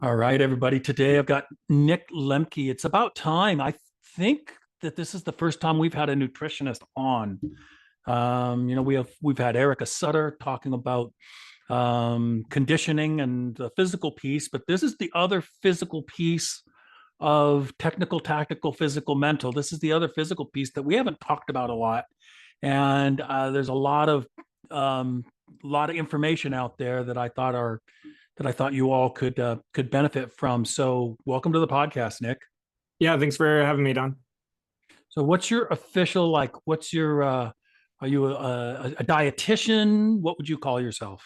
All right, everybody. Today I've got Nick Lemke. It's about time. I think that this is the first time we've had a nutritionist on. We've had Erica Sutter talking about conditioning and the physical piece, but this is the other physical piece of technical, tactical, physical, mental. This is the other physical piece that we haven't talked about a lot, and there's um, a lot of information out there that I thought you all could benefit from. So, welcome to the podcast, Nick. Yeah, thanks for having me, Don. So, what's your official like? What's your are you a dietitian? What would you call yourself?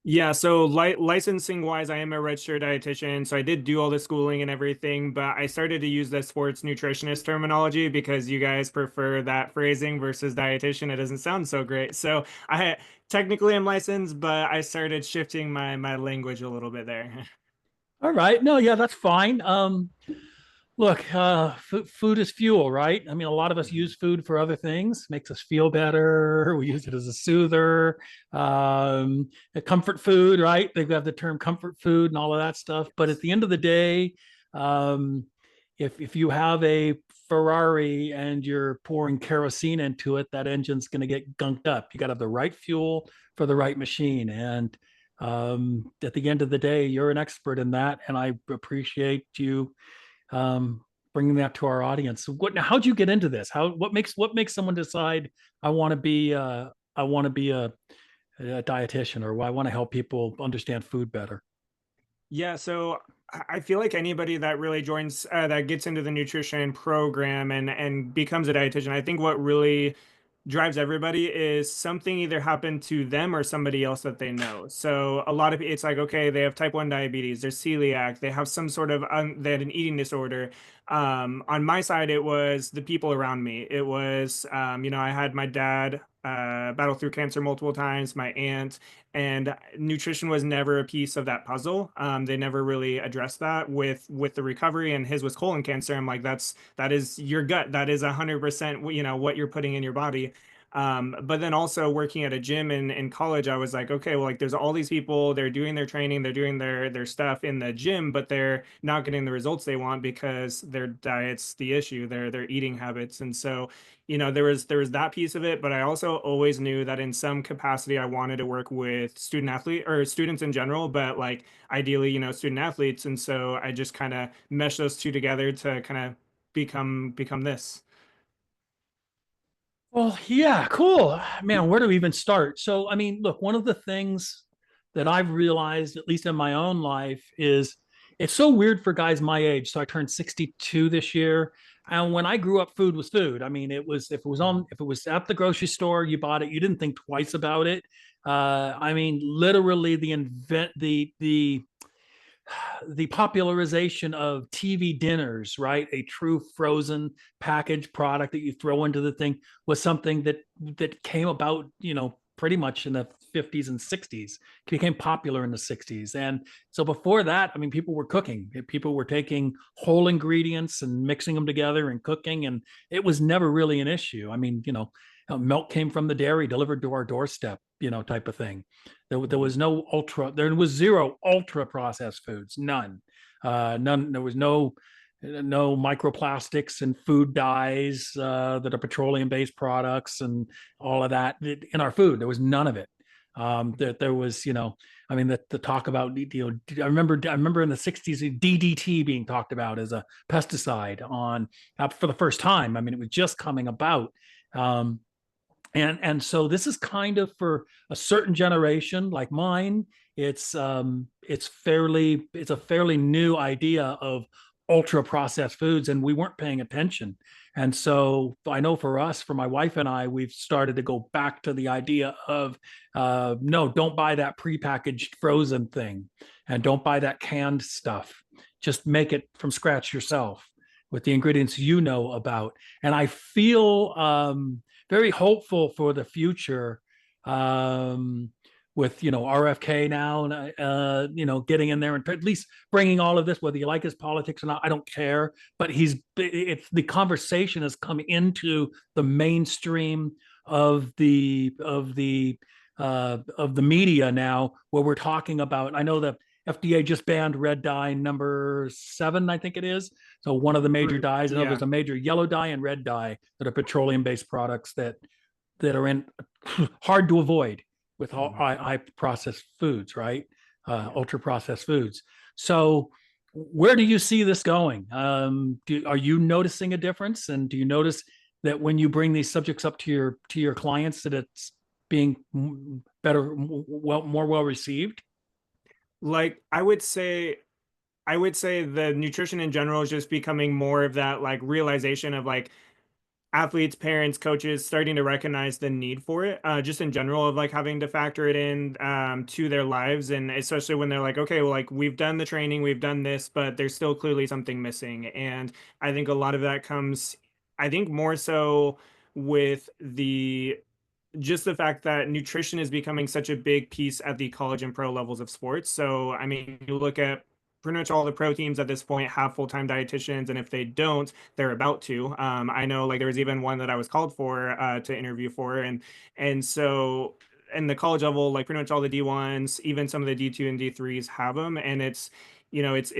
Yeah, so licensing wise, I am a registered dietitian. So I did do all the schooling and everything, but I started to use the sports nutritionist terminology because you guys prefer that phrasing versus dietitian. It doesn't sound so great. So I technically am licensed, but I started shifting my language a little bit there. All right, no, yeah, that's fine. Look, food is fuel, right? I mean, a lot of us use food for other things, makes us feel better. We use it as a soother, a comfort food, right? They have the term comfort food and all of that stuff. But at the end of the day, um, if you have a Ferrari and you're pouring kerosene into it, that engine's going to get gunked up. You got to have the right fuel for the right machine. And at the end of the day, you're an expert in that, and I appreciate you um, bringing that to our audience. So how'd you get into this? What makes someone decide I want to be I want to be a dietitian, or I want to help people understand food better? Yeah, so I feel like anybody that really joins that gets into the nutrition program and becomes a dietitian, I think what really drives everybody is something either happened to them or somebody else that they know. So a lot of it's like, okay, they have type 1 diabetes, they're celiac, they have some sort of they had an eating disorder. On my side, it was the people around me. It was I had my dad battle through cancer multiple times, my aunt, and nutrition was never a piece of that puzzle. They never really addressed that with the recovery, and his was colon cancer. I'm like, that is your gut. That is 100%, what you're putting in your body. But then also working at a gym in college, I was like, okay, well, like there's all these people, they're doing their training, they're doing their stuff in the gym, but they're not getting the results they want because their diet's the issue, their eating habits. And so, there was that piece of it, but I also always knew that in some capacity I wanted to work with student athlete or students in general, but like ideally, student athletes. And so I just kind of meshed those two together to kind of become this. Well, yeah, cool. Man, where do we even start? So, I mean, look, one of the things that I've realized, at least in my own life, is it's so weird for guys my age. So I turned 62 this year. And when I grew up, food was food. I mean, it was if it was at the grocery store, you bought it, you didn't think twice about it. I mean, literally the popularization of TV dinners, right? A true frozen packaged product that you throw into the thing was something that came about, pretty much in the 50s and 60s. It became popular in the 60s. And so before that, I mean, people were cooking. People were taking whole ingredients and mixing them together and cooking, and it was never really an issue. I mean, milk came from the dairy delivered to our doorstep, type of thing. There was no there was zero ultra processed foods, none. There was no microplastics and food dyes that are petroleum based products and all of that in our food. There was none of it. There was, I mean, the talk about, I remember in the 60s, DDT being talked about as a pesticide for the first time. I mean, it was just coming about. Um, and so this is kind of for a certain generation like mine. It's a fairly new idea of ultra processed foods, and we weren't paying attention. And so I know for us, for my wife and I, we've started to go back to the idea of no, don't buy that prepackaged frozen thing, and don't buy that canned stuff. Just make it from scratch yourself with the ingredients you know about. And I feel very hopeful for the future, with RFK now, getting in there and at least bringing all of this, whether you like his politics or not, I don't care. But it's the conversation has come into the mainstream of the media now, where we're talking about. I know that FDA just banned red dye number 7, I think it is. So one of the major dyes. I know Yeah. there's a major yellow dye and red dye that are petroleum-based products that are in hard to avoid with all Mhm. high processed foods, right? Yeah. Ultra processed foods. So where do you see this going? Are you noticing a difference? And do you notice that when you bring these subjects up to your clients that it's being better, more well received? Like I would say the nutrition in general is just becoming more of that like realization of like athletes, parents, coaches starting to recognize the need for it, just in general of like having to factor it in to their lives. And especially when they're like, okay, well, like we've done the training, we've done this, but there's still clearly something missing. And I think a lot of that comes, I think more so with the just the fact that nutrition is becoming such a big piece at the college and pro levels of sports. So, I mean, you look at pretty much all the pro teams at this point have full-time dietitians, and if they don't, they're about to. I know, like, there was even one that I was called for to interview for, and so in the college level, like pretty much all the D1s, even some of the D2 and D3s have them, and it's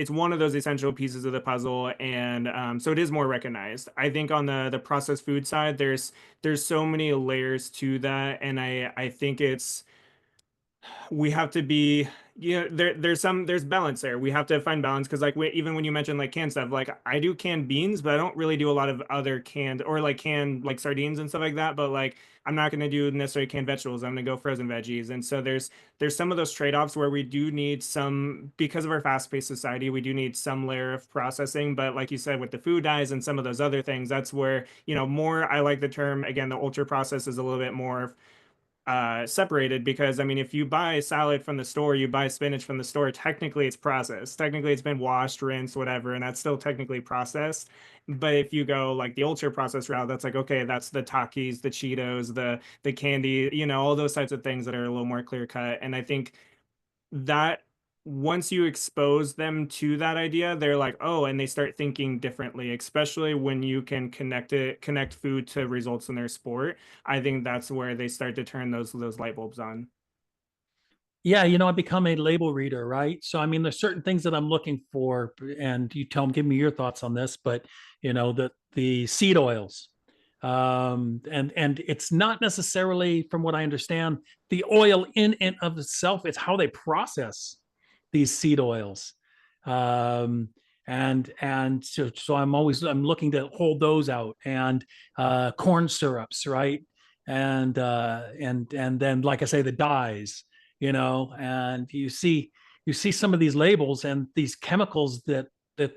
one of those essential pieces of the puzzle, and so it is more recognized. I think on the processed food side, there's so many layers to that, and I think it's we have to be there's balance there. We have to find balance because like even when you mentioned like canned stuff, like I do canned beans, but I don't really do a lot of other canned or like canned like sardines and stuff like that. But like I'm not going to do necessarily canned vegetables. I'm going to go frozen veggies. And so there's some of those trade-offs where we do need some, because of our fast-paced society, we do need some layer of processing. But like you said, with the food dyes and some of those other things, that's where, more, I like the term, again, the ultra process is a little bit more separated, because I mean, if you buy salad from the store, you buy spinach from the store, technically it's processed. Technically it's been washed, rinsed, whatever, and that's still technically processed. But if you go like the ultra processed route, that's like, okay, that's the Takis, the Cheetos, the candy, all those types of things that are a little more clear cut. And I think that once you expose them to that idea, they're like, oh, and they start thinking differently, especially when you can connect food to results in their sport. I think that's where they start to turn those light bulbs on. Yeah, I become a label reader, right? So I mean, there's certain things that I'm looking for, and you give me your thoughts on this, but the seed oils, and it's not necessarily, from what I understand, the oil in and of itself. It's how they process these seed oils, um, and so I'm looking to hold those out, and corn syrups, right? And then, like I say, the dyes, and you see some of these labels and these chemicals that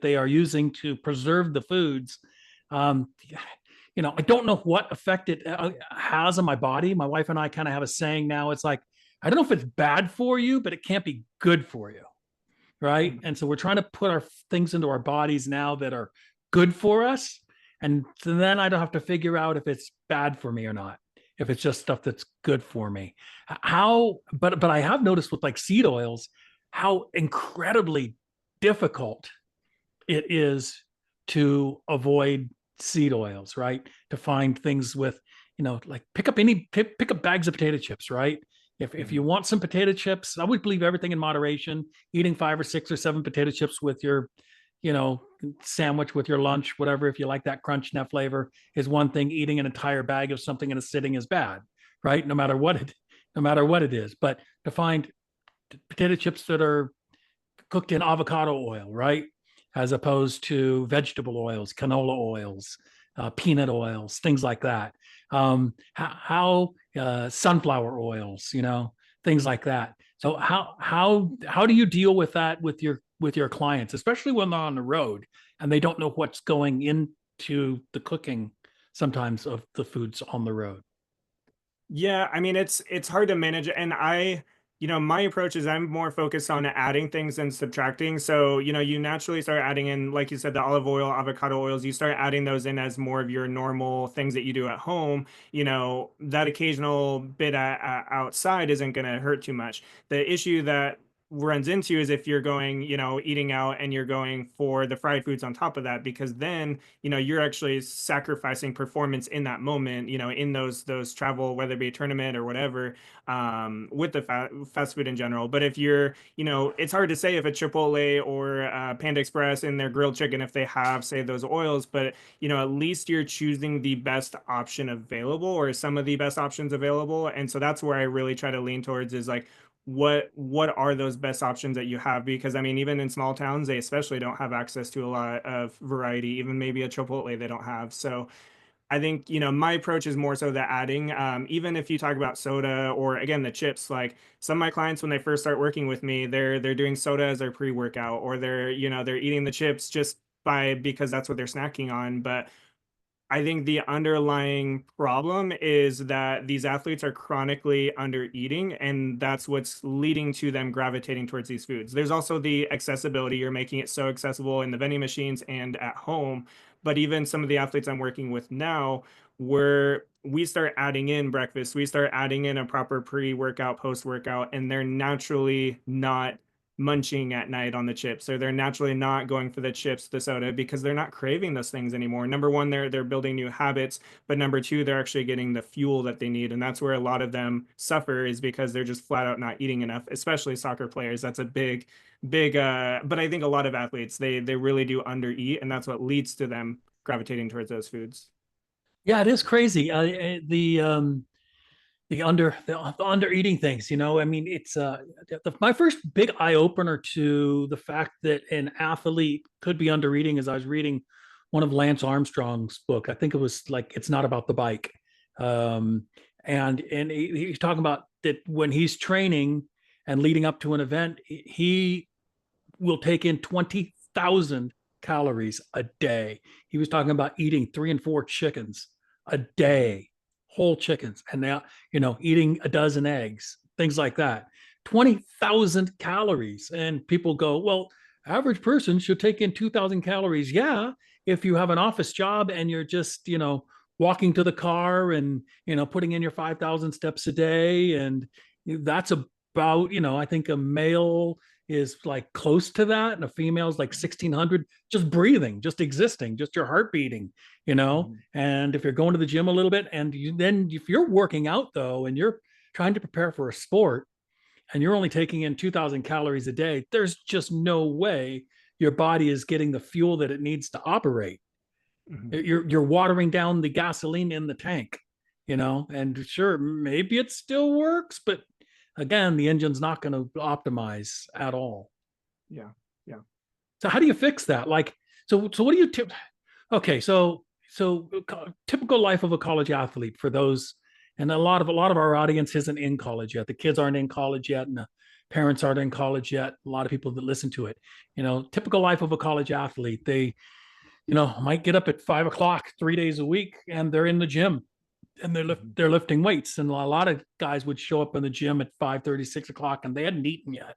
they are using to preserve the foods. um, I don't know what effect it has on my body. My wife and I kind of have a saying now. It's like, I don't know if it's bad for you, but it can't be good for you, right? Mhm. And so we're trying to put our things into our bodies now that are good for us, and then I don't have to figure out if it's bad for me or not, if it's just stuff that's good for me. How but I have noticed with like seed oils how incredibly difficult it is to avoid seed oils, right? To find things with, like pick up bags of potato chips, right? If you Mhm. want some potato chips, I would believe everything in moderation. Eating 5 or 6 or 7 potato chips with your, you know, sandwich with your lunch, whatever, if you like that crunch and that flavor, is one thing. Eating an entire bag of something in a sitting is bad, right? No matter what it is. But to find potato chips that are cooked in avocado oil, right? As opposed to vegetable oils, canola oils, peanut oils, things like that. How sunflower oils, things like that. So how do you deal with that with your clients, especially when they're on the road and they don't know what's going into the cooking sometimes of the foods on the road? Yeah, I mean it's hard to manage, and my approach is I'm more focused on adding things than subtracting. So, you naturally start adding in, like you said, the olive oil, avocado oils, you start adding those in as more of your normal things that you do at home. That occasional bit outside isn't going to hurt too much. The issue that runs into is if you're going, eating out and you're going for the fried foods on top of that, because then, you're actually sacrificing performance in that moment, in those travel, whether it be a tournament or whatever, with the fast food in general. But if you're, it's hard to say if a Chipotle or Panda Express in their grilled chicken, if they have, say, those oils, but, at least you're choosing the best option available, or some of the best options available. And so that's where I really try to lean towards, is like, what are those best options that you have? Because I mean, even in small towns, they especially don't have access to a lot of variety. Even maybe a Chipotle they don't have. So I think, my approach is more so the adding. Even if you talk about soda, or again the chips, like some of my clients when they first start working with me, they're doing soda as their pre-workout, or they're eating the chips just because that's what they're snacking on. But I think the underlying problem is that these athletes are chronically under eating, and that's what's leading to them gravitating towards these foods. There's also the accessibility. You're making it so accessible in the vending machines and at home. But even some of the athletes I'm working with now, where we start adding in breakfast, we start adding in a proper pre-workout, post-workout, and they're naturally not munching at night on the chips, or they're naturally not going for the chips, the soda, because they're not craving those things anymore. Number one, they're building new habits, but number two, they're actually getting the fuel that they need. And that's where a lot of them suffer, is because they're just flat out not eating enough, especially soccer players. That's a big but I think a lot of athletes, they really do undereat, and that's what leads to them gravitating towards those foods. Yeah, it is crazy. The under eating things, I mean, it's my first big eye opener to the fact that an athlete could be under eating is I was reading one of Lance Armstrong's book. I think it was like It's Not About the Bike. Um, and he's talking about that when he's training and leading up to an event, he will take in 20,000 calories a day. He was talking about eating 3 and 4 chickens a day, whole chickens, and now, eating a dozen eggs, things like that. 20,000 calories. And people go, well, average person should take in 2,000 calories. Yeah, if you have an office job and you're just, walking to the car and, putting in your 5,000 steps a day. And that's about, I think a male is like close to that, and a female is like 1,600, just breathing, just existing, just your heart beating, And if you're going to the gym a little bit, and then if you're working out though, and you're trying to prepare for a sport, and you're only taking in 2,000 calories a day, there's just no way your body is getting the fuel that it needs to operate. Mm-hmm. You're watering down the gasoline in the tank, and sure, maybe it still works, but again, the engine's not going to optimize at all. Yeah. Yeah. So how do you fix that? Like, so what do you tip? Okay, so typical life of a college athlete for those, and a lot of our audience isn't in college yet. The kids aren't in college yet, and the parents aren't in college yet. A lot of people that listen to it, typical life of a college athlete. They, might get up at 5 o'clock 3 days a week, and they're in the gym, and they're lifting weights. And a lot of guys would show up in the gym at 5:30, 6 o'clock, and they hadn't eaten yet.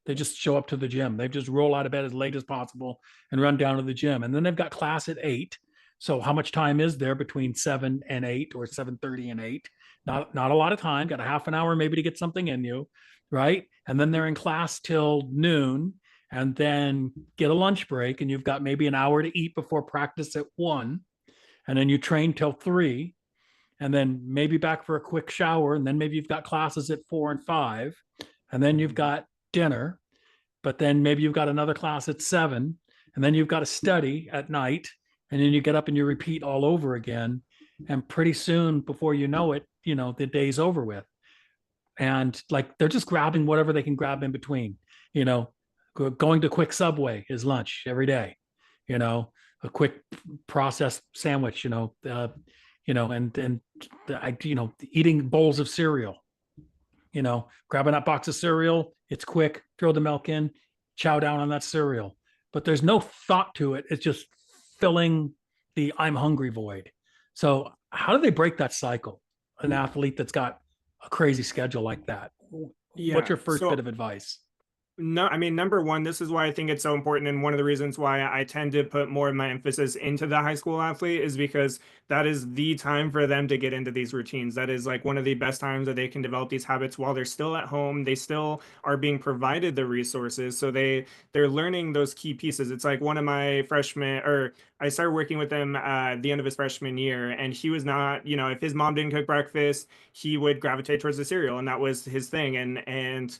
They just show up to the gym. They just roll out of bed as late as possible and run down to the gym. And then they've got class at 8. So how much time is there between 7 and 8, or 7:30 and 8? Not a lot of time. Got a half an hour maybe to get something in you, right? And then they're in class till noon, and then get a lunch break, and you've got maybe an hour to eat before practice at 1, and then you train till 3, and then maybe back for a quick shower, and then maybe you've got classes at 4 and 5, and then you've got dinner, but then maybe you've got another class at 7, and then you've got to study at night, and then you get up and you repeat all over again. And pretty soon, before you know it, the day's over with. And like, they're just grabbing whatever they can grab in between, going to quick Subway is lunch every day, a quick processed sandwich, and eating bowls of cereal, grabbing that box of cereal. It's quick, throw the milk in, chow down on that cereal. But there's no thought to it. It's just filling the I'm hungry void. So how do they break that cycle? An athlete that's got a crazy schedule like that. What's Yeah. your first So bit of advice? No, I mean, number one, this is why I think it's so important. And one of the reasons why I tend to put more of my emphasis into the high school athlete is because that is the time for them to get into these routines. That is like one of the best times that they can develop these habits while they're still at home. They still are being provided the resources. So they're learning those key pieces. It's like one of my freshmen, or I started working with him at the end of his freshman year, and he was not, if his mom didn't cook breakfast, he would gravitate towards the cereal, and that was his thing. And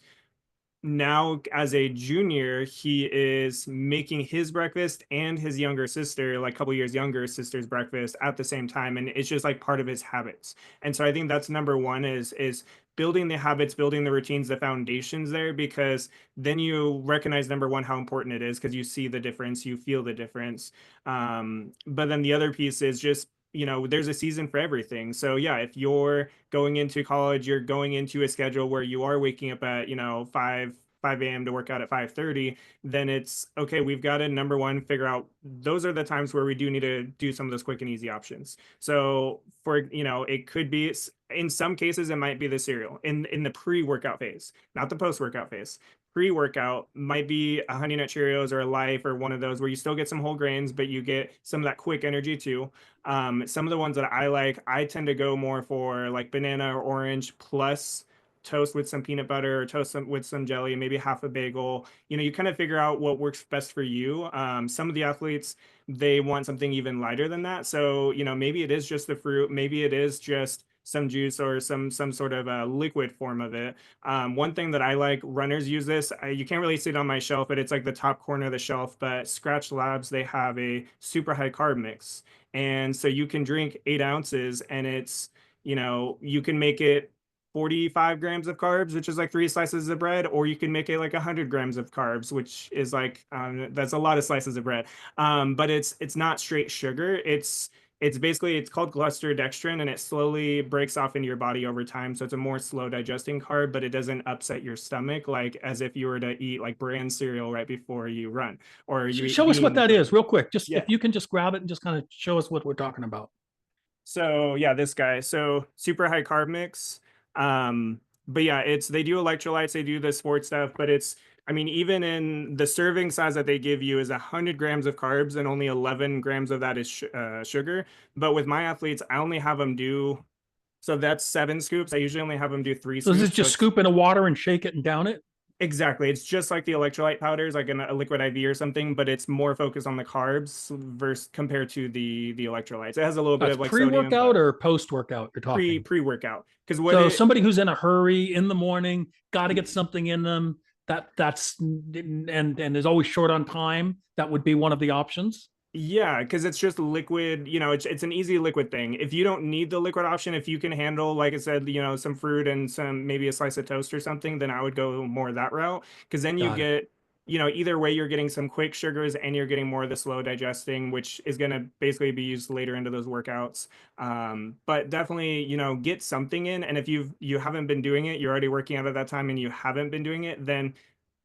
now as a junior, he is making his breakfast and his younger sister, like a couple years younger sister's breakfast at the same time, and it's just like part of his habits. And so I think that's number one, is building the habits, building the routines, the foundations there, because then you recognize number one how important it is, because you see the difference, you feel the difference. But then the other piece is just, there's a season for everything. So yeah, if you're going into college, you're going into a schedule where you are waking up at, 5 a.m. to work out at 5:30, then it's okay, we've got to number one, figure out those are the times where we do need to do some of those quick and easy options. So for, it could be, in some cases, it might be the cereal in the pre-workout phase, not the post-workout phase. Pre-workout might be a Honey Nut Cheerios or a Life or one of those where you still get some whole grains, but you get some of that quick energy too. Some of the ones that I like, I tend to go more for like banana or orange plus toast with some peanut butter, or toast with some jelly, maybe half a bagel. You kind of figure out what works best for you. Some of the athletes, they want something even lighter than that. So, maybe it is just the fruit, maybe it is just some juice or some sort of a liquid form of it. One thing that I like, runners use this. You can't really see it on my shelf, but it's like the top corner of the shelf. But Scratch Labs, they have a super high carb mix. And so you can drink 8 ounces, and it's, you can make it 45 grams of carbs, which is like 3 slices of bread, or you can make it like 100 grams of carbs, which is like, that's a lot of slices of bread. But it's not straight sugar. It's basically, it's called dextrin, and it slowly breaks off into your body over time. So it's a more slow digesting carb, but it doesn't upset your stomach like as if you were to eat like bran cereal right before you run, or you eat Show us what beans. that is real quick. Just Yeah. if you can just grab it and just kind of show us what we're talking about. So yeah, this guy. So super high carb mix. But yeah, they do electrolytes, they do the sports stuff, but I mean, even in the serving size that they give you is 100 grams of carbs, and only 11 grams of that is sugar. But with my athletes, I only have them do, so that's 7 scoops. I usually only have them do three So this is scoops. So just it's scoop in the water and shake it and down it. exactly. It's just like the electrolyte powders, like in a liquid IV or something, but it's more focused on the carbs versus compared to the electrolytes. It has a little bit That's of like sodium, pre-workout but or post-workout you're talking. pre-workout. Because what So it somebody who's in a hurry in the morning, got to get something in them. That's and is always short on time. That would be one of the options. Yeah, because it's just liquid, it's an easy liquid thing. If you don't need the liquid option, if you can handle, like I said, some fruit and some maybe a slice of toast or something, then I would go more that route. Because then you Got it. get, either way, you're getting some quick sugars and you're getting more of the slow digesting, which is going to basically be used later into those workouts. But definitely, get something in. And if you haven't been doing it, you're already working out at that time and you haven't been doing it, then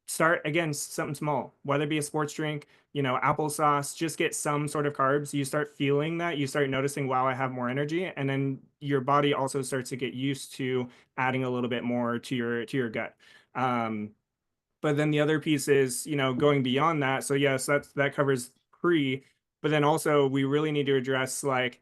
start again something small, whether it be a sports drink, applesauce. Just get some sort of carbs. You start feeling that, you start noticing, wow, I have more energy, and then your body also starts to get used to adding a little bit more to your gut. But then the other piece is, going beyond that. So yes, that covers pre, but then also we really need to address like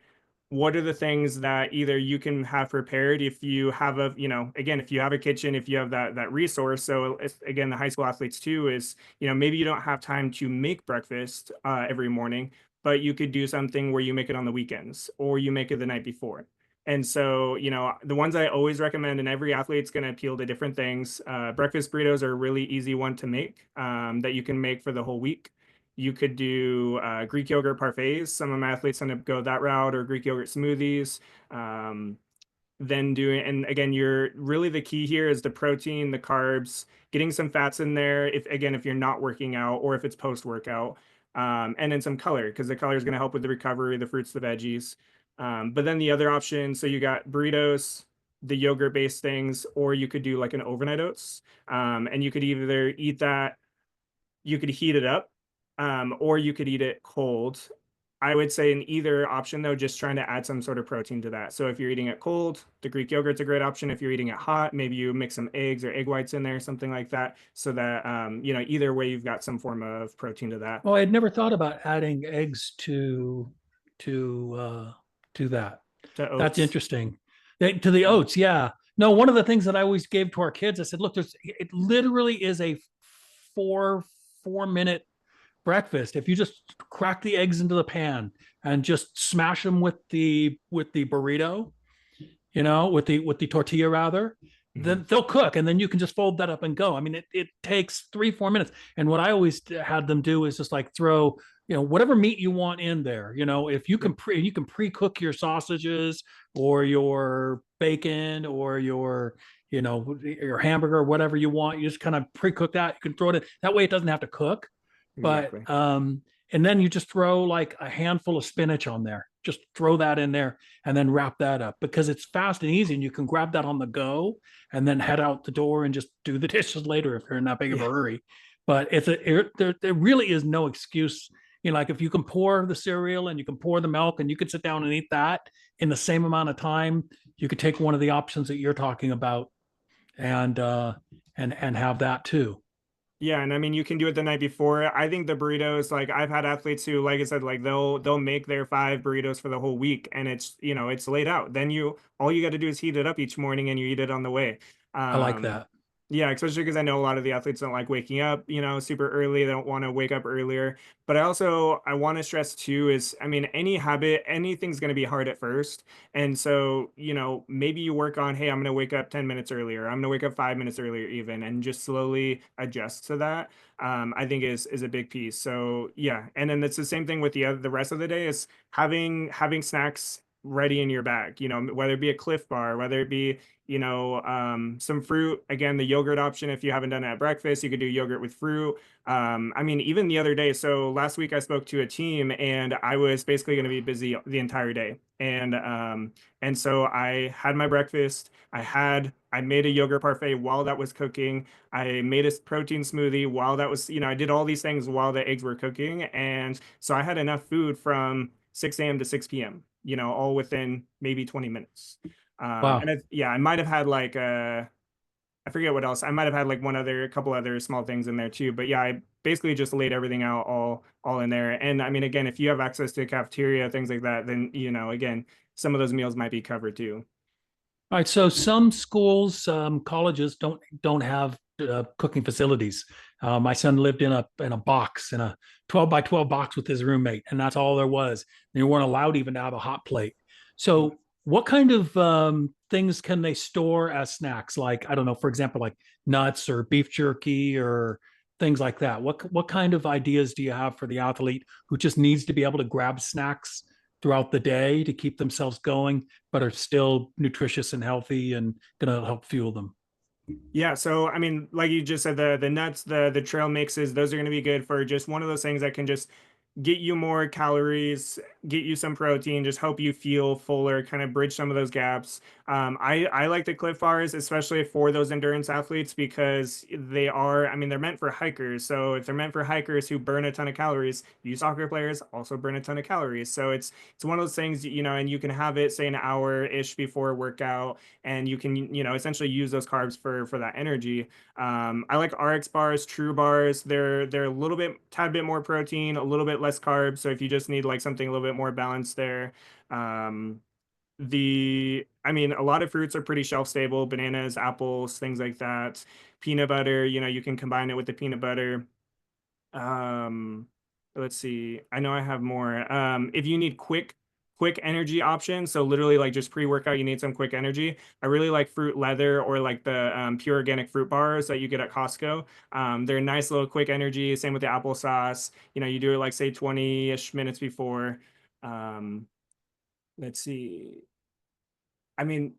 what are the things that either you can have prepared if you have again, if you have a kitchen, if you have that resource. So again, the high school athletes too is, maybe you don't have time to make breakfast every morning, but you could do something where you make it on the weekends or you make it the night before. And so, the ones I always recommend, and every athlete's going to appeal to different things. Breakfast burritos are a really easy one to make that you can make for the whole week. You could do Greek yogurt parfaits. Some of my athletes end up go that route, or Greek yogurt smoothies. Then doing, and again, you're really, the key here is the protein, the carbs, getting some fats in there. If you're not working out or if it's post workout, and then some color, because the color is going to help with the recovery, the fruits, the veggies. But then the other option, so you got burritos, the yogurt based things, or you could do like an overnight oats. And you could either eat that, you could heat it up, or you could eat it cold. I would say in either option though, just trying to add some sort of protein to that. So if you're eating it cold, the Greek yogurt's a great option. If you're eating it hot, maybe you mix some eggs or egg whites in there, something like that, so that either way you've got some form of protein to that. Well, I'd never thought about adding eggs to to that. To That's oats. interesting. To the oats, yeah. No, one of the things that I always gave to our kids, I said, look, it literally is a four 4 minute breakfast. If you just crack the eggs into the pan and just smash them with the burrito, with the tortilla rather, Mhm. then they'll cook, and then you can just fold that up and go. I mean, it takes 3 4 minutes. And what I always had them do is just like throw whatever meat you want in there. If you can pre-cook your sausages or your bacon or your hamburger, whatever you want, you just kind of pre-cook that. You can throw it in that way, it doesn't have to cook. But Exactly. and then you just throw like a handful of spinach on there, just throw that in there and then wrap that up, because it's fast and easy and you can grab that on the go and then head out the door and just do the dishes later if you're in that big of a Yeah. hurry. But there really is no excuse. Like if you can pour the cereal and you can pour the milk and you could sit down and eat that in the same amount of time, you could take one of the options that you're talking about and and have that too. Yeah, and I mean you can do it the night before. I think the burritos, like I've had athletes who, like I said, like they'll make their 5 burritos for the whole week, and it's laid out. Then you all you got to do is heat it up each morning and you eat it on the way. I like Um, that. yeah, especially because I know a lot of the athletes don't like waking up, super early. They don't want to wake up earlier. But I want to stress too is, I mean, any habit, anything's going to be hard at first. And so, maybe you work on, hey, I'm going to wake up 10 minutes earlier. I'm going to wake up 5 minutes earlier even, and just slowly adjust to that. I think is a big piece. So yeah, and then it's the same thing with the rest of the day is having snacks ready in your bag. Whether it be a Cliff Bar, whether it be some fruit. Again, the yogurt option, if you haven't done it at breakfast, you could do yogurt with fruit. I mean, even the other day, so last week I spoke to a team and I was basically going to be busy the entire day. And so I had my breakfast. I made a yogurt parfait while that was cooking. I made a protein smoothie while that was, I did all these things while the eggs were cooking. And so I had enough food from 6 a.m. to 6 p.m., all within maybe 20 minutes. Wow. Yeah, I might have had like I forget what else. I might have had like a couple other small things in there too. But yeah, I basically just laid everything out all in there. And I mean, again, if you have access to a cafeteria, things like that, then again, some of those meals might be covered too. All right. So some schools, colleges don't have cooking facilities. My son lived in a box, in a 12 by 12 box with his roommate, and that's all there was. They weren't allowed even to have a hot plate. So what kind of things can they store as snacks? Like, I don't know, for example, like nuts or beef jerky or things like that. What kind of ideas do you have for the athlete who just needs to be able to grab snacks throughout the day to keep themselves going, but are still nutritious and healthy and going to help fuel them? Yeah, so I mean, like you just said, the nuts, the trail mixes, those are going to be good for just one of those things that can just get you more calories, get you some protein, just help you feel fuller, kind of bridge some of those gaps. I like the Cliff Bars, especially for those endurance athletes, because I mean, they're meant for hikers. So if they're meant for hikers who burn a ton of calories, you soccer players also burn a ton of calories. So it's one of those things, and you can have it say an hour-ish before a workout, and you can, essentially use those carbs for that energy. I like RX bars, True bars. They're a little bit, tad bit more protein, a little bit less carbs. So if you just need like something a little bit more balanced there. Um, I mean, a lot of fruits are pretty shelf stable, bananas, apples, things like that. Peanut butter, you can combine it with the peanut butter. Um, let's see. I know I have more. If you need quick energy options, so literally like just pre-workout, you need some quick energy. I really like Fruit Leather or like the pure organic fruit bars that you get at Costco. They're a nice little quick energy. Same with the applesauce. You do it like say 20-ish minutes before. Um, let's see. I mean,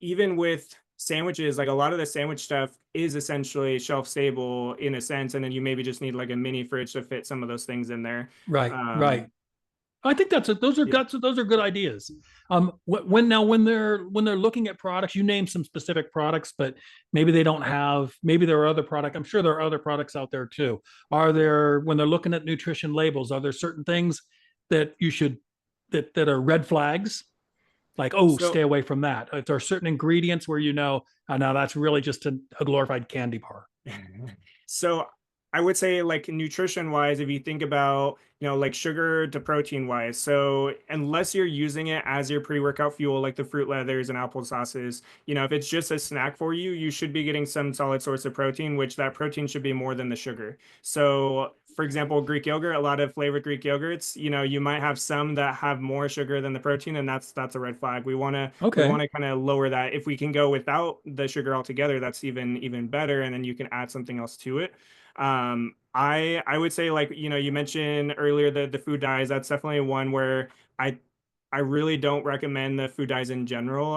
even with sandwiches, like a lot of the sandwich stuff is essentially shelf stable in a sense, and then you maybe just need like a mini fridge to fit some of those things in there. Right, right. Um, I think yeah. those are good ideas. When they're looking at products, you name some specific products, but maybe they don't have. Maybe there are other products. I'm sure there are other products out there too. Are there, when they're looking at nutrition labels, are there certain things that you should that are red flags? Like, oh, So stay away from that. If there are certain ingredients where oh, no, that's really just a glorified candy bar. So I would say like nutrition wise, if you think about, like sugar to protein wise. So unless you're using it as your pre-workout fuel, like the fruit leathers and apple sauces, if it's just a snack for you, you should be getting some solid source of protein, which that protein should be more than the sugar. So for example, Greek yogurt, a lot of flavored Greek yogurts, you might have some that have more sugar than the protein, and that's a red flag. We want Okay. to kind of lower that. If we can go without the sugar altogether, that's even better, and then you can add something else to it. I would say, like, you mentioned earlier the food dyes. That's definitely one where I really don't recommend the food dyes in general.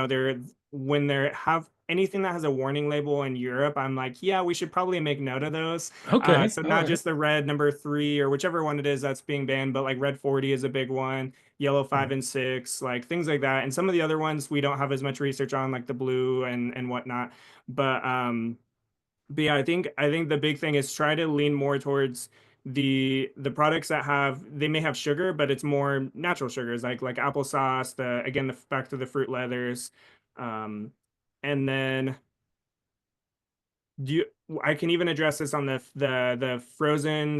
They're when they have anything that has a warning label in Europe, I'm like, yeah, we should probably make note of those. Okay. So All not right. just the red number 3 or whichever one it is that's being banned, but like red 40 is a big one, yellow 5 and 6, like things like that. And some of the other ones we don't have as much research on, like the blue and whatnot. But but yeah, I think the big thing is try to lean more towards the products that they may have sugar, but it's more natural sugars like applesauce, the back to the fruit leathers. And then do you I can even address this on the frozen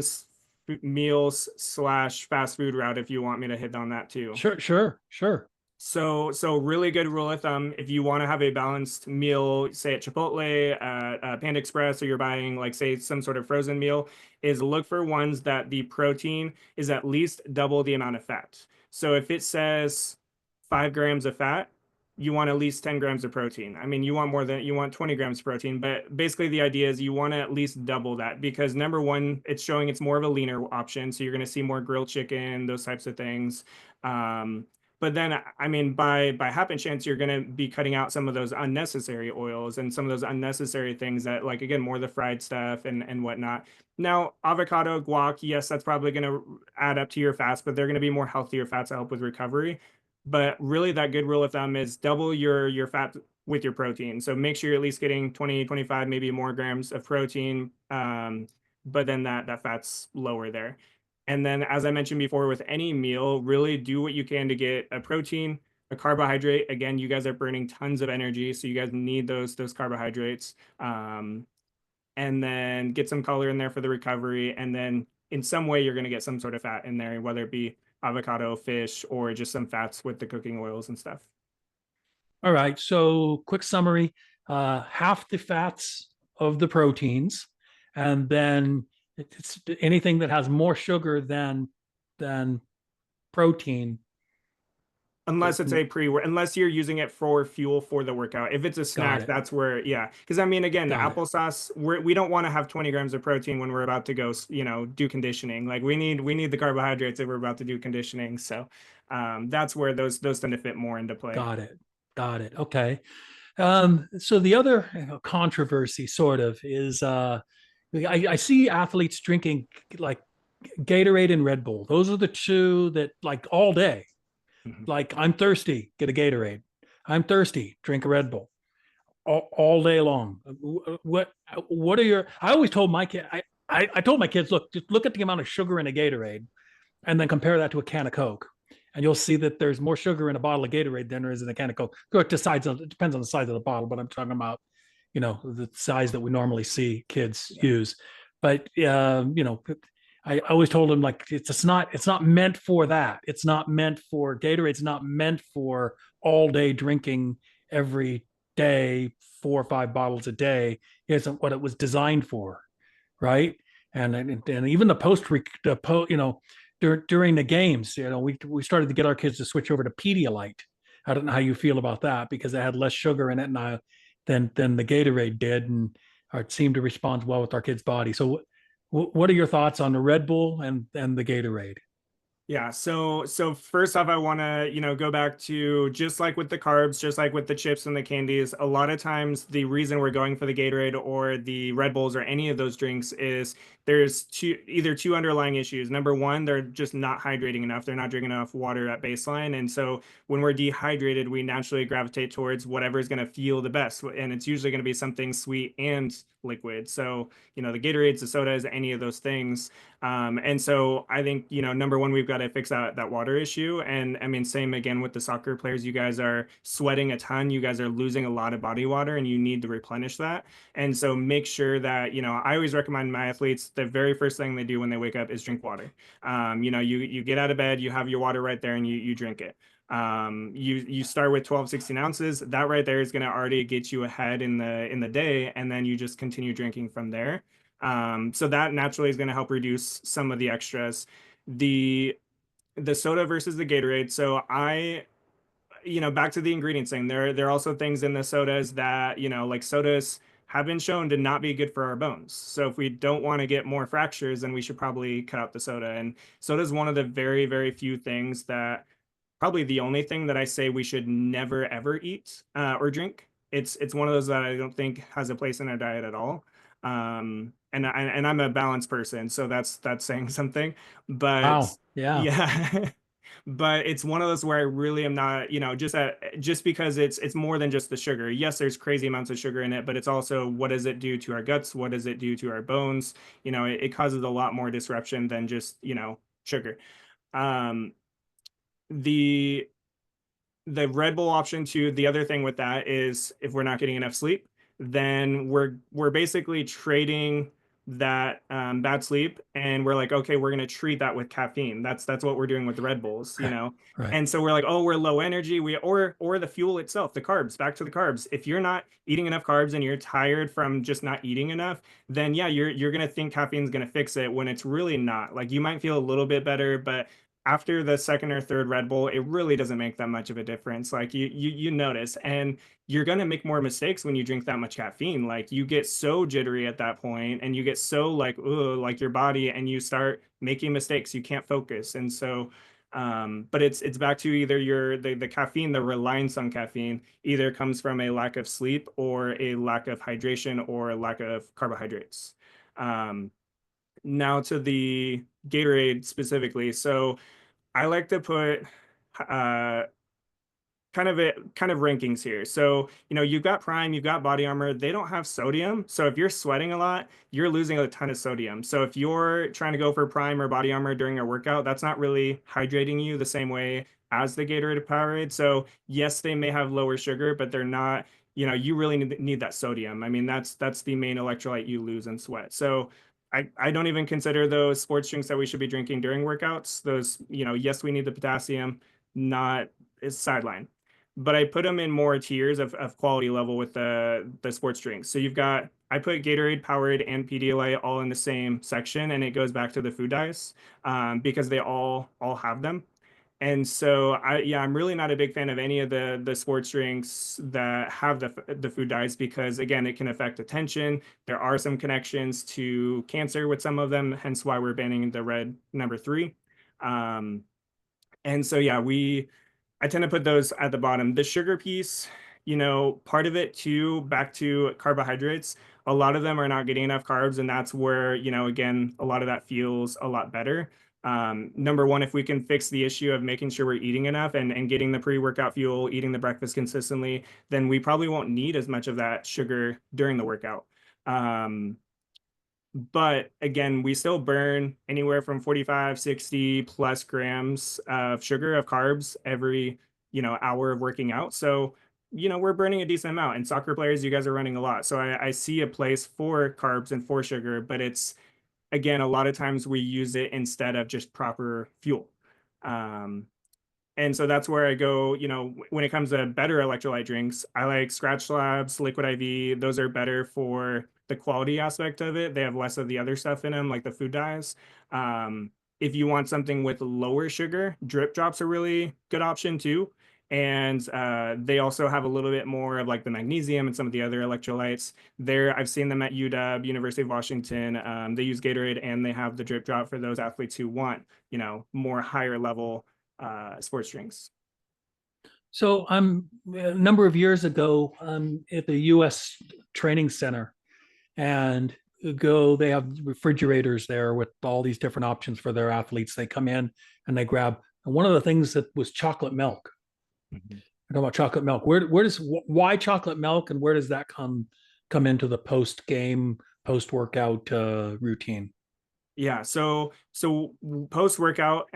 meals slash fast food route if you want me to hit on that too. Sure, sure, sure. So really good rule of thumb, if you want to have a balanced meal, say at Chipotle, at Panda Express, or you're buying like say some sort of frozen meal, is look for ones that the protein is at least double the amount of fat. So if it says 5 grams of fat, you want at least 10 grams of protein. I mean, you want 20 grams of protein, but basically the idea is you want to at least double that because number one, it's showing it's more of a leaner option. So you're going to see more grilled chicken, those types of things. Um, but then, I mean, by happen chance, you're going to be cutting out some of those unnecessary oils and some of those unnecessary things that, like, again, more of the fried stuff and whatnot. Now, avocado, guac, yes, that's probably going to add up to your fats, but they're going to be more healthier fats to help with recovery. But really, that good rule of thumb is double your fat with your protein. So make sure you're at least getting 20, 25, maybe more grams of protein. But then that fat's lower there. And then, as I mentioned before, with any meal, really do what you can to get a protein, a carbohydrate. Again, you guys are burning tons of energy, so you guys need those carbohydrates. And then get some color in there for the recovery. And then, in some way, you're going to get some sort of fat in there, whether it be avocado, fish, or just some fats with the cooking oils and stuff. All right. So, quick summary: half the fats of the proteins, and then it's anything that has more sugar than protein. Unless you're using it for fuel for the workout. If it's a Got snack, it. that's where, yeah. Because I mean, again, Got it. applesauce, we don't want to have 20 grams of protein when we're about to go, do conditioning. Like we need the carbohydrates if we're about to do conditioning. So that's where those tend to fit more into play. Got it. Got it. Okay. So the other controversy sort of is I see athletes drinking like Gatorade and Red Bull. Those are the two that like all day. Mhm. Like I'm thirsty, get a Gatorade. I'm thirsty, drink a Red Bull all day long. What are your? I always told my kid. I told my kids, look, just look at the amount of sugar in a Gatorade, and then compare that to a can of Coke, and you'll see that there's more sugar in a bottle of Gatorade than there is in a can of Coke. It depends on the size of the bottle, but I'm talking about the size that we normally see kids Yeah. use. But I always told him like it's not meant for that. It's not meant for Gatorade. It's not meant for all day drinking every day, 4 or 5 bottles a day. It isn't what it was designed for, right? And even the during the games, we started to get our kids to switch over to Pedialyte. I don't know how you feel about that because it had less sugar in it than the Gatorade did, and it seemed to respond well with our kids' body. So, what are your thoughts on the Red Bull and the Gatorade? Yeah, so first off, I want to, go back to just like with the carbs, just like with the chips and the candies, a lot of times the reason we're going for the Gatorade or the Red Bulls or any of those drinks is there's either two underlying issues. Number one, they're just not hydrating enough. They're not drinking enough water at baseline. And so when we're dehydrated, we naturally gravitate towards whatever is going to feel the best. And it's usually going to be something sweet and liquid. So, the Gatorades, the sodas, any of those things. And so I think, number one, we've got to fix that water issue. And I mean, same again with the soccer players. You guys are sweating a ton. You guys are losing a lot of body water and you need to replenish that. And so make sure that, I always recommend my athletes, the very first thing they do when they wake up is drink water. You get out of bed, you have your water right there and you drink it. You start with 12, 16 ounces. That right there is going to already get you ahead in the day. And then you just continue drinking from there. So that naturally is going to help reduce some of the extras. The soda versus the Gatorade. So back to the ingredients thing, there are also things in the sodas that, like sodas have been shown to not be good for our bones. So if we don't want to get more fractures, then we should probably cut out the soda. And soda is one of the very, very few things that, probably the only thing that I say we should never ever eat or drink. It's one of those that I don't think has a place in our diet at all. And I'm a balanced person, so that's saying something. But Wow. Yeah. yeah, but it's one of those where I really am not, just because it's more than just the sugar. Yes, there's crazy amounts of sugar in it, but it's also what does it do to our guts? What does it do to our bones? It causes a lot more disruption than just, sugar. Um, the Red Bull option too, the other thing with that is if we're not getting enough sleep, then we're basically trading that bad sleep, and we're like, okay, we're going to treat that with caffeine. That's what we're doing with the Red Bulls, Okay. Right. And so we're like, oh, we're low energy. Or the fuel itself, the carbs, back to the carbs. If you're not eating enough carbs and you're tired from just not eating enough, then yeah, you're going to think caffeine's going to fix it when it's really not. Like you might feel a little bit better, but after the second or third Red Bull, it really doesn't make that much of a difference. Like you notice, and you're gonna make more mistakes when you drink that much caffeine. Like you get so jittery at that point, and you get so like, ugh, like your body, and you start making mistakes. You can't focus, and so, but it's back to either the caffeine, the reliance on caffeine, either comes from a lack of sleep or a lack of hydration or a lack of carbohydrates. Now to the Gatorade specifically. So I like to put uh, kind of rankings here. So, you've got Prime, you've got Body Armor. They don't have sodium. So if you're sweating a lot, you're losing a ton of sodium. So if you're trying to go for Prime or Body Armor during a workout, that's not really hydrating you the same way as the Gatorade Powerade. So yes, they may have lower sugar, but they're not, you really need that sodium. I mean, that's the main electrolyte you lose in sweat. So I don't even consider those sports drinks that we should be drinking during workouts. Those, yes, we need the potassium, not is sideline. But I put them in more tiers of quality level with the sports drinks. So I put Gatorade, Powerade, and Pedialyte all in the same section, and it goes back to the food dyes because they all have them. And so I'm really not a big fan of any of the sports drinks that have the food dyes because again, it can affect attention. There are some connections to cancer with some of them, hence why we're banning the red number 3. And so yeah, I tend to put those at the bottom. The sugar piece, part of it too, back to carbohydrates, a lot of them are not getting enough carbs, and that's where, again, a lot of that feels a lot better. Number one, if we can fix the issue of making sure we're eating enough and getting the pre-workout fuel, eating the breakfast consistently, then we probably won't need as much of that sugar during the workout. But again, we still burn anywhere from 45, 60 plus grams of sugar, of carbs every, hour of working out. So, we're burning a decent amount. And soccer players, you guys are running a lot. So I see a place for carbs and for sugar, but it's, again, a lot of times we use it instead of just proper fuel. And so that's where I go, when it comes to better electrolyte drinks, I like Scratch Labs, Liquid IV. Those are better for the quality aspect of it. They have less of the other stuff in them, like the food dyes. If you want something with lower sugar, Drip Drop's a really good option too. And they also have a little bit more of like the magnesium and some of the other electrolytes. I've seen them at UW, University of Washington. They use Gatorade and they have the Drip Drop for those athletes who want, more higher level sports drinks. So I'm a number of years ago at the U.S. Training Center, and go, they have refrigerators there with all these different options for their athletes. They come in and they grab. And one of the things that was chocolate milk. Mhm. I know about chocolate milk. Where does why chocolate milk, and where does that come into the post game, post workout routine? Yeah, so post workout,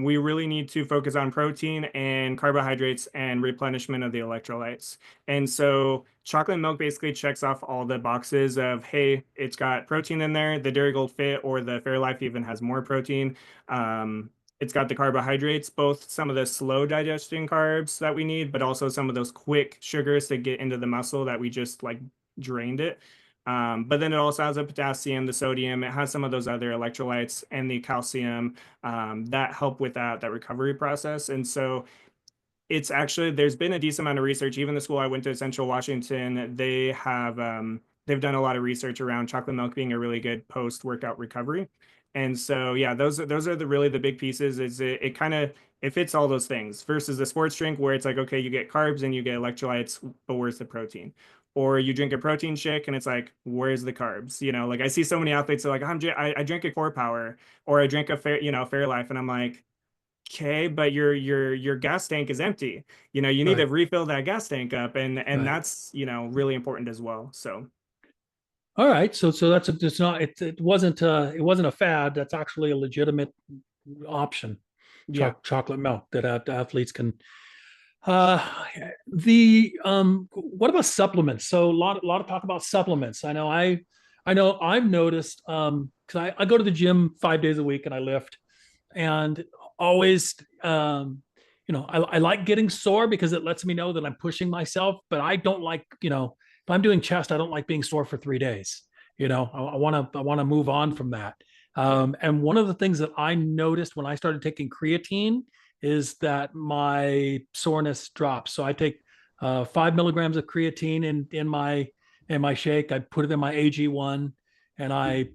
we really need to focus on protein and carbohydrates and replenishment of the electrolytes. And so chocolate milk basically checks off all the boxes of, hey, it's got protein in there. The Dairy Gold Fit or the Fairlife even has more protein. It's got the carbohydrates, both some of the slow digesting carbs that we need, but also some of those quick sugars to get into the muscle that we just like drained it. But then it also has the potassium, the sodium, it has some of those other electrolytes and the calcium that help with that recovery process. And so it's actually, there's been a decent amount of research. Even the school I went to, Central Washington, they've done a lot of research around chocolate milk being a really good post-workout recovery. And so yeah, those are the really the big pieces. Is it kind of it fits all those things versus the sports drink where it's like, okay, you get carbs and you get electrolytes, but where's the protein? Or you drink a protein shake and it's like, where's the carbs? You know, like I see so many athletes are like, I drink a Core Power or I drink a Fairlife, and I'm like, okay, but your gas tank is empty. You know, you need to Right, refill that gas tank up, and right. that's, really important as well. So All right, so that's it's not it wasn't a fad. That's actually a legitimate option. yeah. Chocolate milk that athletes can. Uh, the what about supplements? So a lot of talk about supplements. I know I've noticed because I go to the gym 5 days a week and I lift, and always I like getting sore because it lets me know that I'm pushing myself, but I don't like, if I'm doing chest, I don't like being sore for 3 days. I want to move on from that. And one of the things that I noticed when I started taking creatine is that my soreness drops. So I take 5 milligrams of creatine in my shake. I put it in my AG1, and I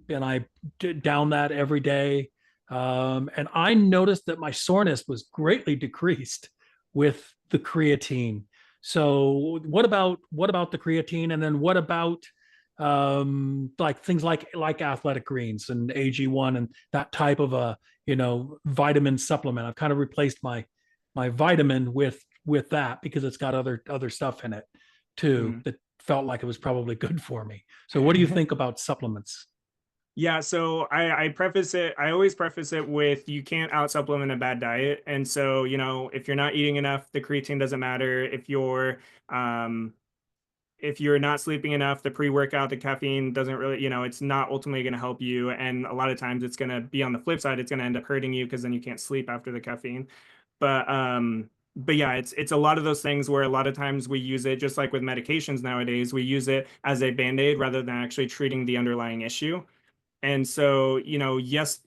down that every day. And I noticed that my soreness was greatly decreased with the creatine. So what about the creatine? And then what about like things like athletic greens and AG1 and that type of a vitamin supplement? I've kind of replaced my vitamin with that because it's got other stuff in it too Mhm. that felt like it was probably good for me. So what do you think about supplements? Yeah, so I always preface it with you can't out supplement a bad diet. And so, if you're not eating enough, the creatine doesn't matter. Um, if you're not sleeping enough, the pre-workout, the caffeine doesn't really, it's not ultimately going to help you. And a lot of times it's going to be on the flip side, it's going to end up hurting you because then you can't sleep after the caffeine. But yeah, it's a lot of those things where a lot of times we use it just like with medications nowadays, we use it as a band-aid rather than actually treating the underlying issue. And so, yes,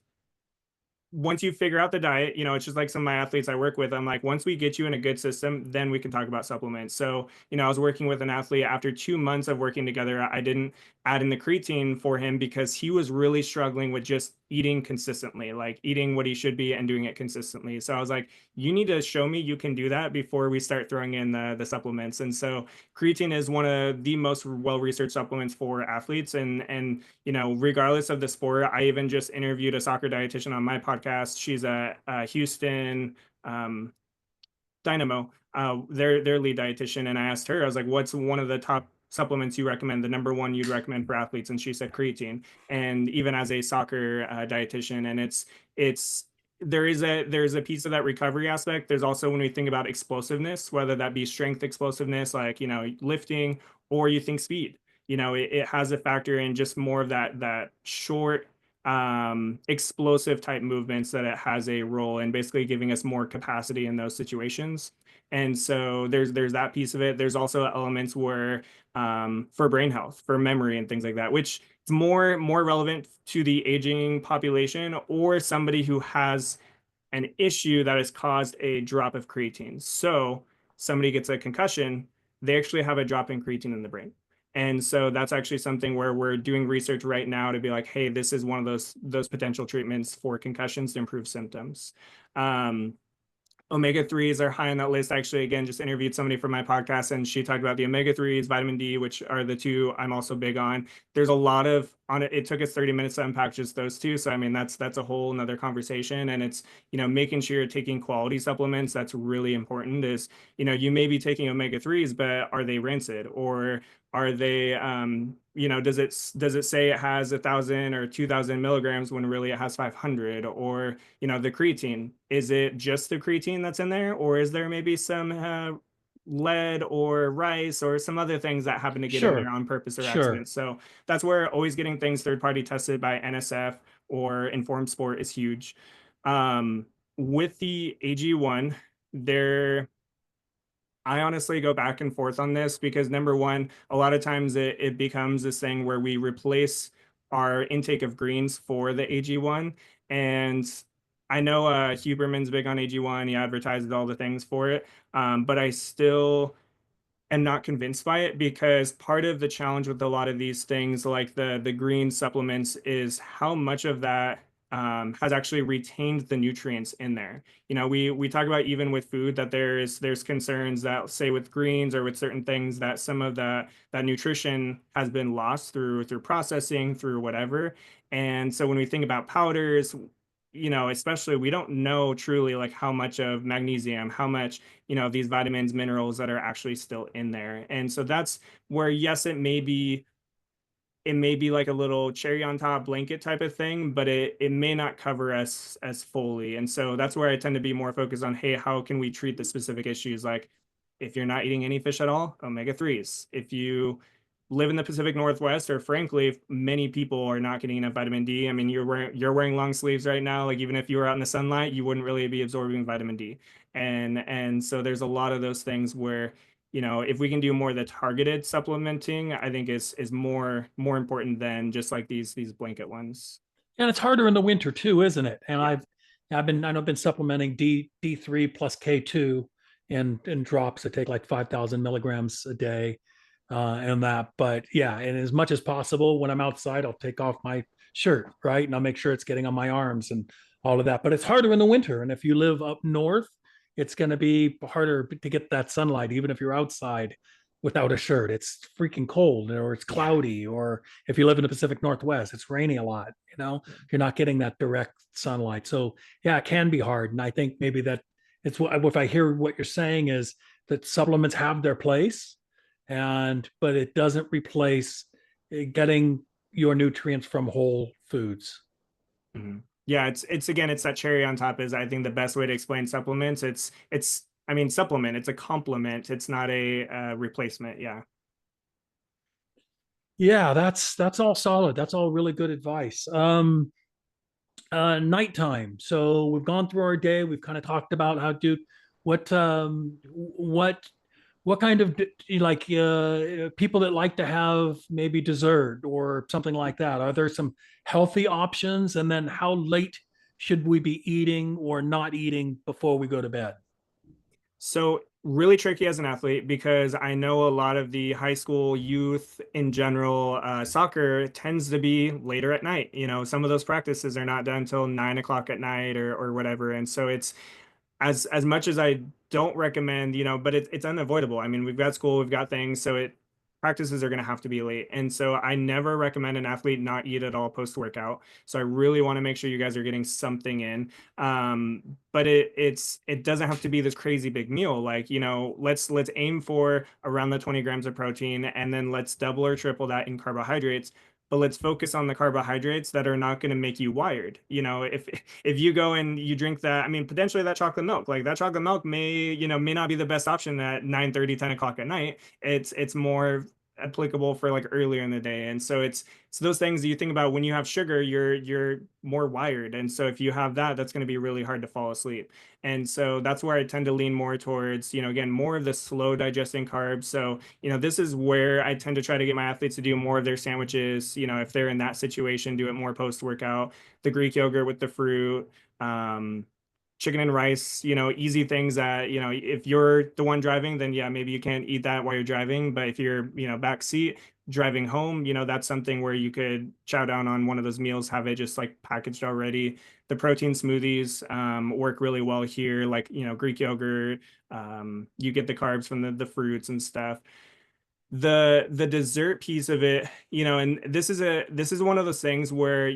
once you figure out the diet, it's just like some of my athletes I work with. I'm like, once we get you in a good system, then we can talk about supplements. So, I was working with an athlete after 2 months of working together. I didn't add in the creatine for him because he was really struggling with just eating consistently, like eating what he should be and doing it consistently. So I was like, you need to show me you can do that before we start throwing in the supplements. And so creatine is one of the most well-researched supplements for athletes. And regardless of the sport, I even just interviewed a soccer dietitian on my podcast. She's a Houston Dynamo, their lead dietitian, and I asked her, I was like, "What's one of the top supplements you recommend? The number one you'd recommend for athletes?" And she said creatine. And even as a soccer dietitian, and it's there's a piece of that recovery aspect. There's also when we think about explosiveness, whether that be strength explosiveness, like lifting, or you think speed. It has a factor in just more of that short explosive type movements that it has a role in basically giving us more capacity in those situations. And so there's that piece of it. There's also elements where for brain health, for memory and things like that, which is more relevant to the aging population or somebody who has an issue that has caused a drop of creatine. So somebody gets a concussion, they actually have a drop in creatine in the brain. And so that's actually something where we're doing research right now to be like, hey, this is one of those potential treatments for concussions to improve symptoms. Um, Omega-3s are high on that list. Actually, again, just interviewed somebody from my podcast and she talked about the omega-3s, vitamin D, which are the two I'm also big on. There's a lot of on it. It took us 30 minutes to unpack just those two. So I mean, that's a whole nother conversation. And it's, making sure you're taking quality supplements. That's really important is, you may be taking omega-3s, but are they rancid or are they does it say it has 1,000 or 2,000 milligrams when really it has 500? Or the creatine, is it just the creatine that's in there, or is there maybe some lead or rice or some other things that happen to get in there Sure. on purpose or Sure. accident? So that's where always getting things third party tested by NSF or Informed Sport is huge. With the AG1, there I honestly go back and forth on this because number one, a lot of times it becomes this thing where we replace our intake of greens for the AG1. And I know Huberman's big on AG1. He advertises all the things for it. But I still am not convinced by it because part of the challenge with a lot of these things, like the green supplements, is how much of that has actually retained the nutrients in there. We talk about even with food that there's concerns that say with greens or with certain things that some of that nutrition has been lost through processing, through whatever. And so when we think about powders, especially we don't know truly like how much of magnesium, how much these vitamins, minerals that are actually still in there. And so that's where, yes, it may be like a little cherry on top blanket type of thing, but it may not cover us as fully. And so that's where I tend to be more focused on, hey, how can we treat the specific issues? Like if you're not eating any fish at all, omega-3s. If you live in the Pacific Northwest, or frankly, if many people are not getting enough vitamin D. I mean, you're wearing long sleeves right now. Like even if you were out in the sunlight, you wouldn't really be absorbing vitamin D. And so there's a lot of those things where if we can do more of the targeted supplementing, I think is more important than just like these blanket ones. And it's harder in the winter too, isn't it? And Yeah. I've been supplementing D3 plus K2 in drops that take like 5,000 milligrams a day, and that. But yeah, and as much as possible, when I'm outside, I'll take off my shirt, right, and I'll make sure it's getting on my arms and all of that. But it's harder in the winter, and if you live up north, it's going to be harder to get that sunlight, even if you're outside without a shirt. It's freaking cold, or it's Yeah. cloudy, or if you live in the Pacific Northwest, it's raining a lot. You're not getting that direct sunlight. So yeah, it can be hard. And I think maybe that it's what if I hear what you're saying is that supplements have their place, but it doesn't replace getting your nutrients from whole foods. Mhm. Yeah, it's again, it's that cherry on top is I think the best way to explain supplements. It's I mean supplement, it's a complement. It's not a replacement. Yeah. Yeah, that's all solid. That's all really good advice. Nighttime. So we've gone through our day. We've kind of talked about how to what what kind of like people that like to have maybe dessert or something like that. Are there some healthy options? And then how late should we be eating or not eating before we go to bed? So really tricky as an athlete because I know a lot of the high school youth in general, soccer tends to be later at night. Some of those practices are not done until 9 o'clock at night or whatever. And so it's as much as I don't recommend, but it's unavoidable. I mean, we've got school, we've got things, so it practices are going to have to be late. And so I never recommend an athlete not eat at all post workout. So I really want to make sure you guys are getting something in. But it doesn't have to be this crazy big meal. Like, let's aim for around the 20 grams of protein and then let's double or triple that in carbohydrates, but let's focus on the carbohydrates that are not going to make you wired. If you go and you drink that, I mean, potentially that chocolate milk, like that chocolate milk may not be the best option at 9:30, 10 o'clock at night. It's more applicable for like earlier in the day. And so it's those things that you think about when you have sugar, you're more wired. And so if you have that, that's going to be really hard to fall asleep. And so that's where I tend to lean more towards, again, more of the slow digesting carbs. So, this is where I tend to try to get my athletes to do more of their sandwiches. If they're in that situation, do it more post workout, the Greek yogurt with the fruit, um, chicken and rice, easy things that, if you're the one driving, then yeah, maybe you can't eat that while you're driving. But if you're, back seat, driving home, that's something where you could chow down on one of those meals, have it just like packaged already. The protein smoothies work really well here, like, Greek yogurt. You get the carbs from the fruits and stuff. The dessert piece of it, and this is one of those things where,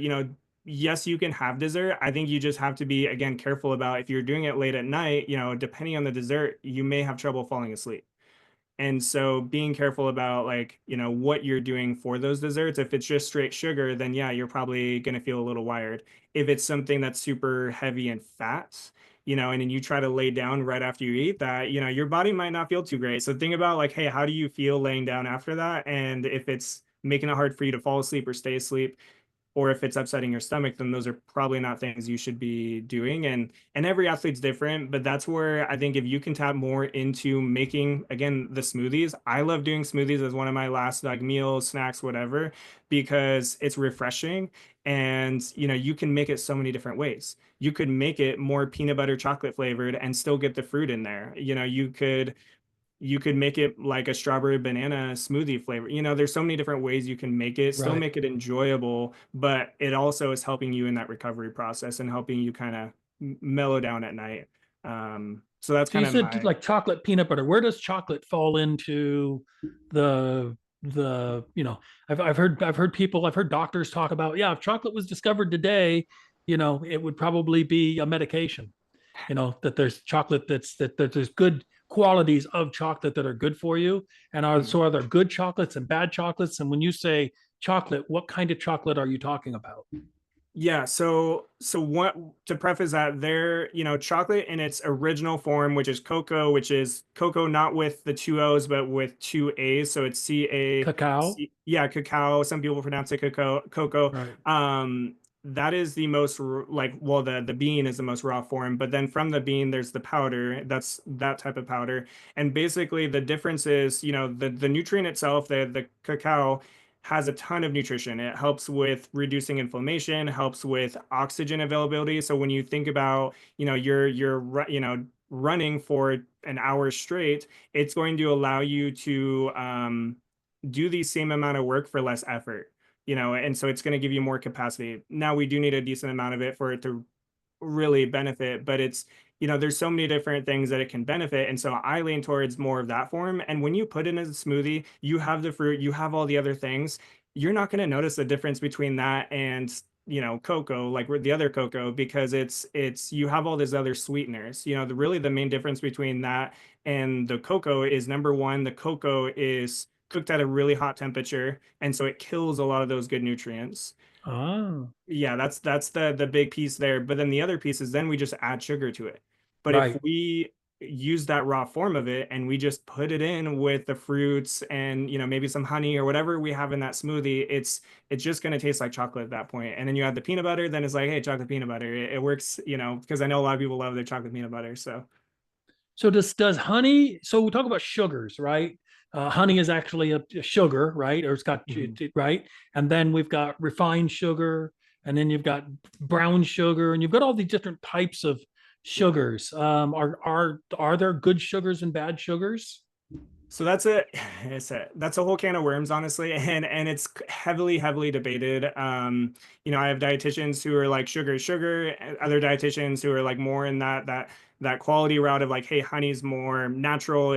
yes, you can have dessert. I think you just have to be, again, careful about if you're doing it late at night, depending on the dessert, you may have trouble falling asleep. And so being careful about, like, what you're doing for those desserts. If it's just straight sugar, then yeah, you're probably going to feel a little wired. If it's something that's super heavy in fats, and then you try to lay down right after you eat that, your body might not feel too great. So think about, like, hey, how do you feel laying down after that? And if it's making it hard for you to fall asleep or stay asleep, or if it's upsetting your stomach, then those are probably not things you should be doing. And every athlete's different, but that's where I think if you can tap more into making, again, the smoothies. I love doing smoothies as one of my last, like, meals, snacks, whatever, because it's refreshing. And you can make it so many different ways. You could make it more peanut butter chocolate flavored and still get the fruit in there. You could make it like a strawberry banana smoothie flavor. There's so many different ways you can make it, still Right. make it enjoyable, but it also is helping you in that recovery process and helping you kind of mellow down at night. So that's So you kind of said my. like chocolate peanut butter. Where does chocolate fall into the I've heard doctors talk about, yeah, if chocolate was discovered today, it would probably be a medication. That there's chocolate that there's good qualities of chocolate that are good for you. And are there good chocolates and bad chocolates? And when you say chocolate, what kind of chocolate are you talking about? Yeah, so what, to preface that, there, chocolate in its original form, which is cocoa, which is cocoa not with the two O's but with two A's, so it's Cacao, yeah, cacao. Some people pronounce it cocoa. right? That is the most like, well, the bean is the most raw form, but then from the bean there's the powder. That's that type of powder, and basically the difference is, the nutrient itself, the cacao has a ton of nutrition. It helps with reducing inflammation, helps with oxygen availability. So when you think about, running for an hour straight, it's going to allow you to do the same amount of work for less effort. And so it's going to give you more capacity. Now we do need a decent amount of it for it to really benefit, but it's, there's so many different things that it can benefit. And so I lean towards more of that form. And when you put it in a smoothie, you have the fruit, you have all the other things. You're not going to notice the difference between that and, cocoa, like the other cocoa, because it's you have all these other sweeteners. The main difference between that and the cocoa is, number one, the cocoa is cooked at a really hot temperature, and so it kills a lot of those good nutrients. Ah, Yeah, that's the big piece there. But then the other piece is, then we just add sugar to it. But if right. we use that raw form of it and we just put it in with the fruits and, maybe some honey or whatever we have in that smoothie, it's just going to taste like chocolate at that point. And then you add the peanut butter, then it's like, hey, chocolate peanut butter. It works, because I know a lot of people love their chocolate peanut butter. So So does honey? So we talk about sugars, right? Honey is actually a sugar, right? Or it's got mhm. right, and then we've got refined sugar, and then you've got brown sugar, and you've got all these different types of Yeah. sugars. Are there good sugars and bad sugars? So that's a whole can of worms, honestly, and it's heavily debated. I have dietitians who are like sugar is sugar, and other dietitians who are like more in that quality route of like, hey, honey's more natural.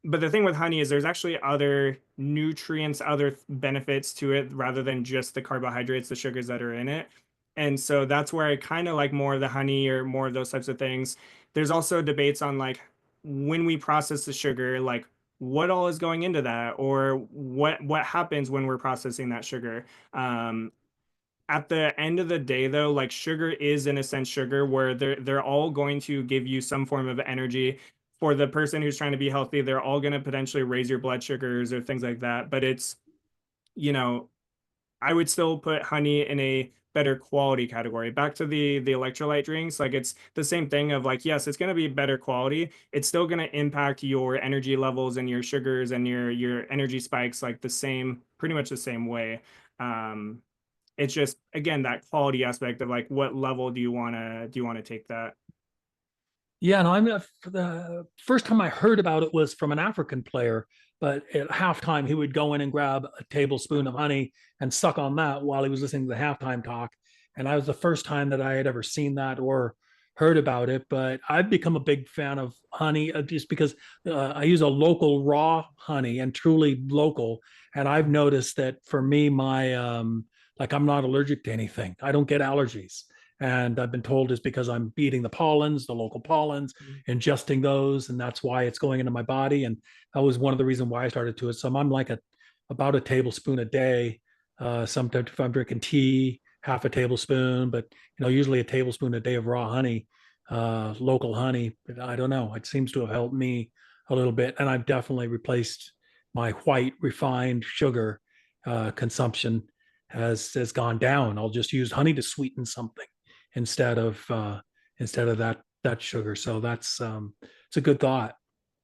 But the thing with honey is there's actually other nutrients, other benefits to it rather than just the carbohydrates, the sugars that are in it. And so that's where I kind of like more of the honey or more of those types of things. There's also debates on, like, when we process the sugar, like, what all is going into that, or what happens when we're processing that sugar. At the end of the day, though, like, sugar is in a sense sugar, where they're all going to give you some form of energy. For the person who's trying to be healthy, they're all going to potentially raise your blood sugars or things like that, but it's, you know I would still put honey in a better quality category. Back to the electrolyte drinks, like, it's the same thing of, like, yes, it's going to be better quality. It's still going to impact your energy levels and your sugars and your energy spikes, like, pretty much the same way. Um, it's just, again, that quality aspect of, like, what level do you want to take that? Yeah, no, the first time I heard about it was from an African player, but at halftime he would go in and grab a tablespoon of honey and suck on that while he was listening to the halftime talk. And I was the first time that I had ever seen that or heard about it. But I've become a big fan of honey just because I use a local raw honey and truly local. And I've noticed that for me, my like I'm not allergic to anything. I don't get allergies. And I've been told it's because I'm eating the pollens, the local pollens, ingesting those, and that's why it's going into my body. And that was one of the reasons why I started to it. So I'm like about a tablespoon a day. Sometimes if I'm drinking tea, half a tablespoon, but usually a tablespoon a day of raw honey, local honey. But I don't know. It seems to have helped me a little bit, and I've definitely replaced my white refined sugar consumption has gone down. I'll just use honey to sweeten something instead of that sugar. So that's it's a good thought.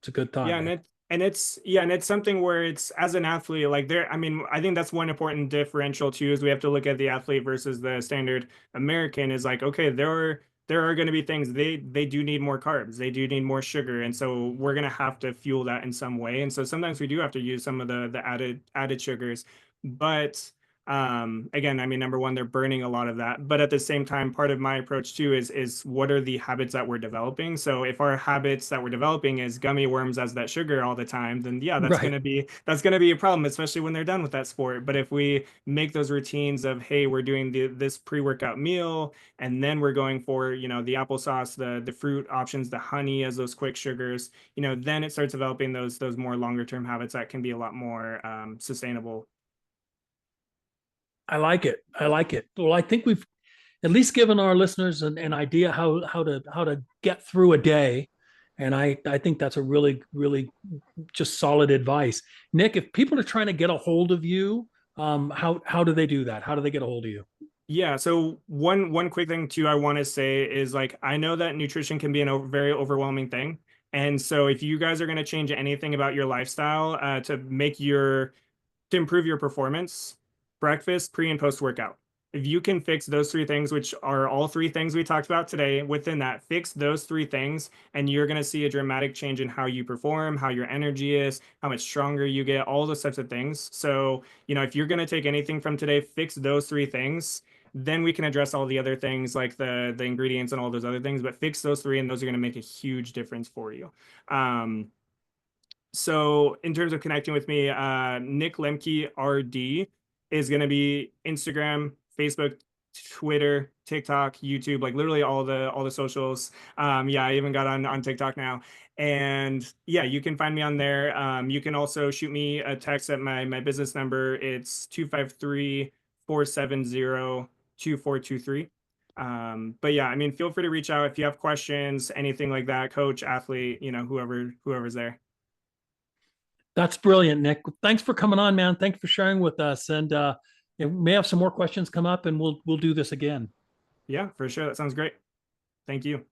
It's a good thought, Yeah, Nick. and it's something where it's as an athlete, like there, I mean, I think that's one important differential too, is we have to look at the athlete versus the standard American is like, okay, there are going to be things they do need more carbs, they do need more sugar, and so we're going to have to fuel that in some way. And so sometimes we do have to use some of the added sugars, but again, I mean, number one, they're burning a lot of that, but at the same time, part of my approach too is what are the habits that we're developing. So if our habits that we're developing is gummy worms as that sugar all the time, then yeah, Right. that's going to be a problem, especially when they're done with that sport. But if we make those routines of, hey, we're doing this pre-workout meal, and then we're going for, the applesauce, the fruit options, the honey as those quick sugars, then it starts developing those more longer term habits that can be a lot more sustainable. I like it. I like it. Well, I think we've at least given our listeners an idea how to get through a day. And I think that's a really just solid advice. Nick, if people are trying to get a hold of you, how do they do that? How do they get a hold of you? Yeah, so one quick thing too I want to say is like I know that nutrition can be very overwhelming thing. And so if you guys are going to change anything about your lifestyle to improve your performance, breakfast, pre and post workout. If you can fix those three things, which are all three things we talked about today, within that, fix those three things, and you're going to see a dramatic change in how you perform, how your energy is, how much stronger you get, all those types of things. So, if you're going to take anything from today, fix those three things. Then we can address all the other things like the ingredients and all those other things, but fix those three, and those are going to make a huge difference for you. So in terms of connecting with me, Nick Lemke RD is going to be Instagram, Facebook, Twitter, TikTok, YouTube, like literally all the socials. Yeah, I even got on TikTok now. And yeah, you can find me on there. You can also shoot me a text at my business number. It's 253-470-2423. But yeah, I mean, feel free to reach out if you have questions, anything like that, coach, athlete, whoever's there. That's brilliant, Nick. Thanks for coming on, man. Thanks for sharing with us. And we may have some more questions come up, and we'll do this again. Yeah, for sure. That sounds great. Thank you.